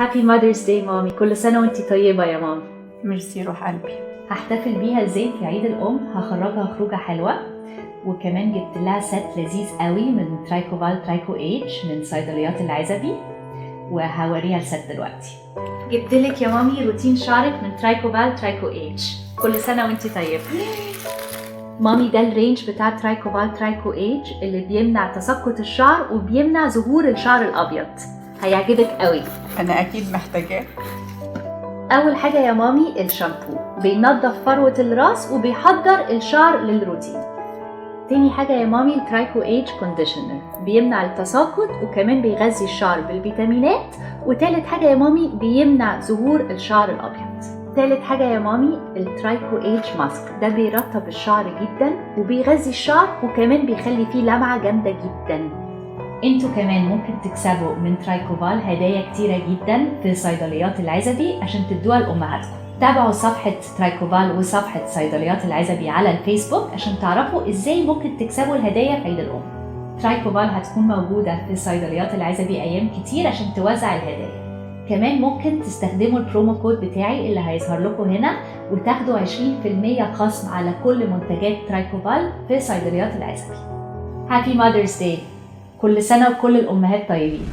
هابي ماذرز داي مامي، كل سنة وانتي طيبة يا مامي. ميرسي روح قلبي. هحتفل بيها ازاي في عيد الأم؟ هخرجها خروجة حلوة، وكمان جبت لها ست لذيذ قوي من ترايكوفال ترايكو اتش من صيدليات العزبي، وهوريها الست دلوقتي. جبت لك يا مامي روتين شعرك من ترايكوفال ترايكو اتش، كل سنة وانتي طيبة. مامي ده الرينج بتاع ترايكوفال ترايكو اتش اللي بيمنع تساقط الشعر وبيمنع ظهور الشعر الأبيض، هيعجبك قوي. انا اكيد محتاجاه. اول حاجه يا مامي الشامبو بينظف فروه الراس وبيحضر الشعر للروتين. تاني حاجه يا مامي الترايكو اتش كونديشنر بيمنع التساقط وكمان بيغذي الشعر بالفيتامينات. وتالت حاجه يا مامي بيمنع ظهور الشعر الابيض. تالت حاجه يا مامي الترايكو اتش ماسك، ده بيرطب الشعر جدا وبيغذي الشعر وكمان بيخلي فيه لمعه جامده جدا. انتوا كمان ممكن تكسبوا من ترايكوفال هدايا كتيرة جدا في صيدليات العزبي عشان تدوها لأمهاتكم. تابعوا صفحة ترايكوفال وصفحة صيدليات العزبي على الفيسبوك عشان تعرفوا ازاي ممكن تكسبوا الهدايا في عيد الأم. ترايكوفال هتكون موجودة في صيدليات العزبي أيام كتير عشان توزع الهدايا. كمان ممكن تستخدموا البرومو كود بتاعي اللي هيظهر لكم هنا وتاخدوا 20% خصم على كل منتجات ترايكوفال في صيدليات العزبي. هابي ماذرز داي، كل سنة وكل الأمهات طيبين.